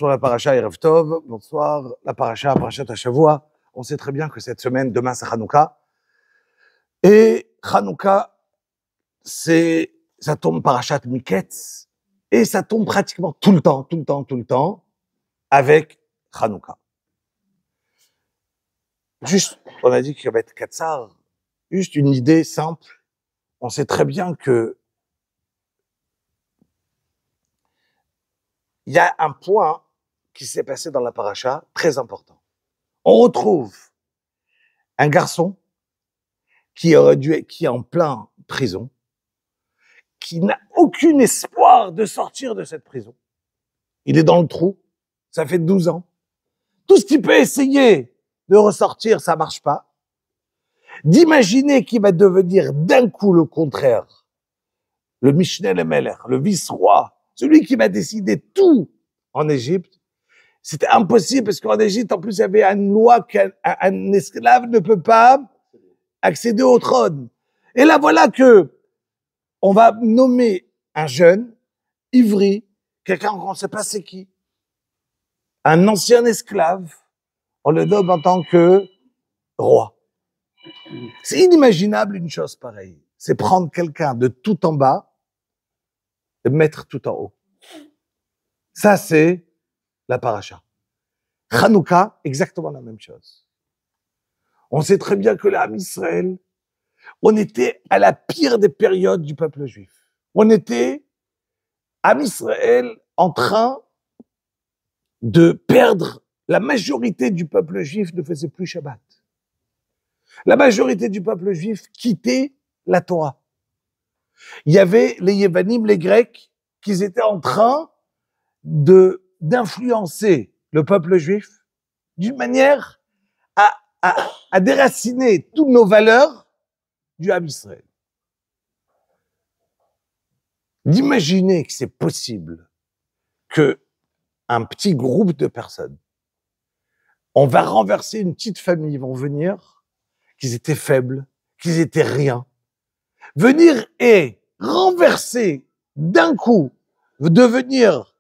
Bonjour la paracha Erev Tov, bonsoir la paracha, parachat Hashavua. On sait très bien que cette semaine, demain c'est Hanouka. Et Hanouka, ça tombe parachat Miketz, et ça tombe pratiquement tout le temps, avec Hanouka. Juste, on a dit qu'il va être Katsar, juste une idée simple. On sait très bien que il y a un point qui s'est passé dans la paracha très important. On retrouve un garçon qui est en plein prison, qui n'a aucun espoir de sortir de cette prison. Il est dans le trou, ça fait 12 ans. Tout ce qu'il peut essayer de ressortir, ça marche pas. D'imaginer qu'il va devenir d'un coup le contraire, le Mishneh Lemelech, le vice-roi, celui qui va décider tout en Égypte, c'était impossible parce qu'en Égypte, en plus, il y avait une loi qu'un esclave ne peut pas accéder au trône. Et là, voilà que on va nommer un jeune, ivri, quelqu'un qu'on ne sait pas c'est qui, un ancien esclave, on le nomme en tant que roi. C'est inimaginable une chose pareille. C'est prendre quelqu'un de tout en bas et mettre tout en haut. Ça, c'est la paracha. Hanouka, exactement la même chose. On sait très bien que l'âme Israël, on était à la pire des périodes du peuple juif. On était, âme Israël, en train de perdre. La majorité du peuple juif ne faisait plus Shabbat. La majorité du peuple juif quittait la Torah. Il y avait les Yévanim, les Grecs, qui étaient en train d'influencer le peuple juif d'une manière à déraciner toutes nos valeurs du Ham Israël. D'imaginer que c'est possible que un petit groupe de personnes, on va renverser une petite famille, ils vont venir, qu'ils étaient faibles, qu'ils étaient rien. Venir et renverser d'un coup, devenir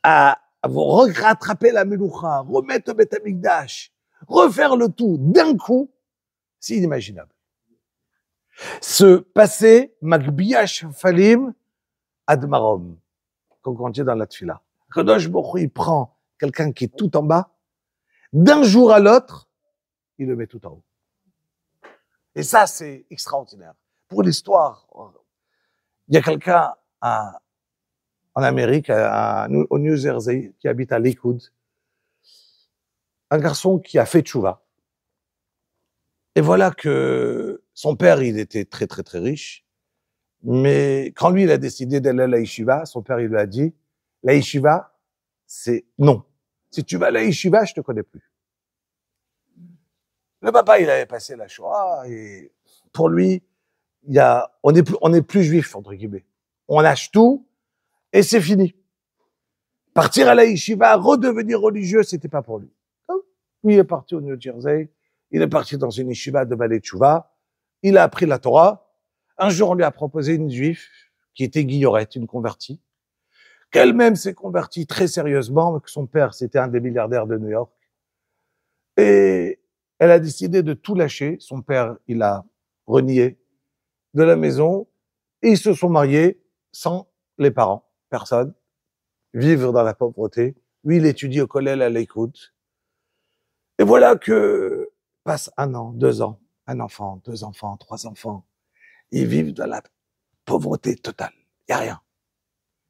à rattraper la Meloucha, remettre le Beth Amikdash, refaire le tout d'un coup, c'est inimaginable. Ce passé, Magbiyash Falim Admarom, comme on dit dans la Tfila. Kadosh Baruch Hu, il prend quelqu'un qui est tout en bas, d'un jour à l'autre, il le met tout en haut. Et ça, c'est extraordinaire. Pour l'histoire, il y a quelqu'un en Amérique, au New Jersey, qui habite à Lakewood, un garçon qui a fait tchouva. Et voilà que son père, il était très, très, très riche. Mais quand lui, il a décidé d'aller à la yeshiva, son père, il lui a dit, la yeshiva, c'est non. Si tu vas à la yeshiva, je te connais plus. Le papa, il avait passé la Shoah et pour lui, on est plus juif, entre guillemets. On lâche tout et c'est fini. Partir à la yeshiva, redevenir religieux, c'était pas pour lui. Donc, lui, il est parti au New Jersey, il est parti dans une yeshiva de Balei Tchouva, il a appris la Torah. Un jour, on lui a proposé une juive qui était guillorette, une convertie, qu'elle-même s'est convertie très sérieusement, que son père, c'était un des milliardaires de New York. Et elle a décidé de tout lâcher. Son père, il a renié de la maison et ils se sont mariés sans les parents, personne, vivre dans la pauvreté. Lui, il étudie au collège à Lakewood. Et voilà que passe 1 an, 2 ans, un enfant, 2 enfants, 3 enfants. Ils vivent dans la pauvreté totale. Il n'y a rien.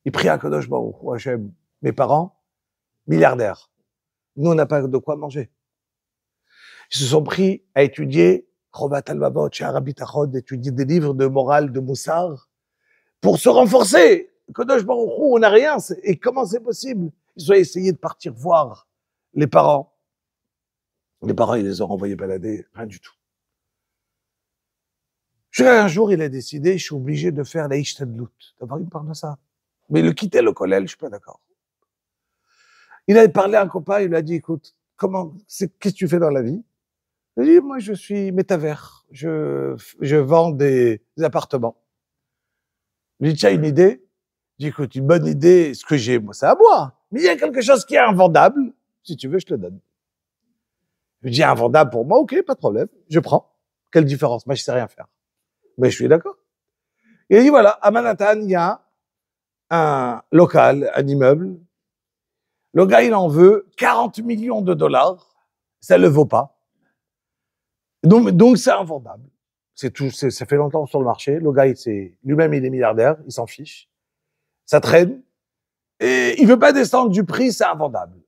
Ils prient à Kadosh Baruch Hu, Hashem. Mes parents, milliardaires. Nous, on n'a pas de quoi manger. Ils se sont pris à étudier Chovat Alvavot, chez Arabi Tachod, d'étudier des livres de morale, de Moussar, pour se renforcer. Kadosh Baruch Hu, on n'a rien. Et comment c'est possible? Ils ont essayé de partir voir les parents. Les parents, ils les ont renvoyés balader, rien du tout. Un jour, il a décidé, je suis obligé de faire la Ishtadlut, d'avoir une part de ça. Mais le quitter le collège, je suis pas d'accord. Il a parlé à un copain, il lui a dit, écoute, qu'est-ce que tu fais dans la vie? Il a dit, moi, je suis métavers. Je vends des appartements. Il dit, tiens, une idée? Il dit, écoute, une bonne idée, ce que j'ai, moi, c'est à moi. Mais il y a quelque chose qui est invendable. Si tu veux, je te le donne. Je dis invendable pour moi, ok, pas de problème. Je prends. Quelle différence? Moi, je sais rien faire. Mais je suis d'accord. Il a dit, voilà, à Manhattan, il y a un local, un immeuble. Le gars, il en veut 40 millions de dollars. Ça le vaut pas. Donc c'est invendable. C'est tout, ça fait longtemps sur le marché. Le gars, lui-même, il est milliardaire. Il s'en fiche. Ça traîne. Et il veut pas descendre du prix, c'est invendable.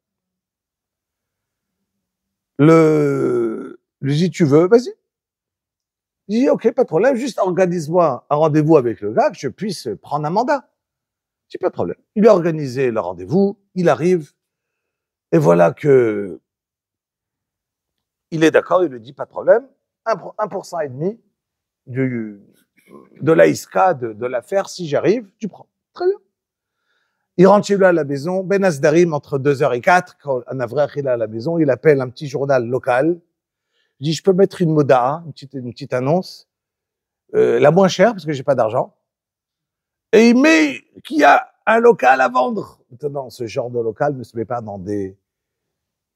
Lui dit, tu veux, vas-y. Il dit, ok, pas de problème, juste organise-moi un rendez-vous avec le gars, que je puisse prendre un mandat. Je dis, pas de problème. Il lui a organisé le rendez-vous, il arrive, et voilà que il est d'accord, il lui dit, pas de problème, 1% et demi de l'AISCA, de l'affaire, si j'arrive, tu prends. Très bien. Il rentre chez lui à la maison, Ben Asdarim, entre 2h et 4, quand un avril il est à la maison, il appelle un petit journal local. Il dit, je peux mettre une moda, une petite annonce, la moins chère, parce que j'ai pas d'argent. Et il met qu'il y a un local à vendre. Maintenant, ce genre de local ne se met pas dans des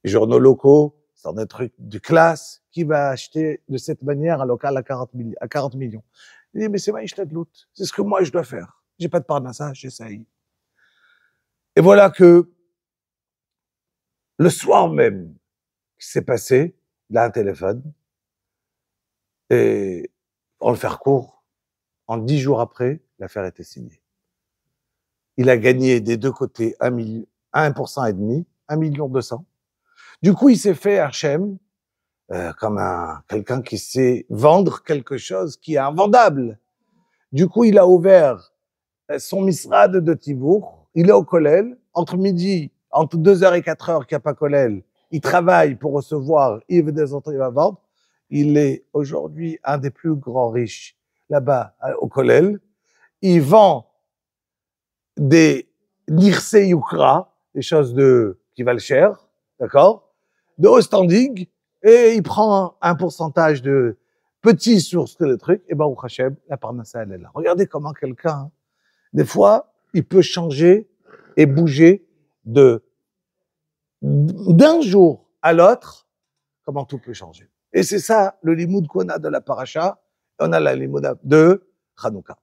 journaux locaux, c'est dans des trucs de classe. Qui va acheter de cette manière un local à 40 millions? Il dit, mais c'est Maïch Tadlout. C'est ce que moi je dois faire. J'ai pas de parnassa, j'essaye. Et voilà que le soir même qui s'est passé, il a un téléphone et pour le faire court, en 10 jours après, l'affaire était signée. Il a gagné des deux côtés 1% et demi, 1,2 million. Du coup, il s'est fait Hachem comme quelqu'un qui sait vendre quelque chose qui est invendable. Du coup, il a ouvert son misrad de Tibour. Il est au Kollel. Entre 2h et 4h, qu'il n'y a pas Kollel, il travaille pour recevoir Yves des autres, il va vendre. Il est aujourd'hui un des plus grands riches là-bas au Kollel. Il vend des Nirse Yukra, des choses qui valent cher, d'accord, de haut standing, et il prend un pourcentage de petit sur le truc, et Baruch Hashem, la parnassa, elle est là. Regardez comment quelqu'un, des fois, il peut changer et bouger d'un jour à l'autre, comment tout peut changer. Et c'est ça, le limoud qu'on a de la paracha, on a la limoud de Hanouka.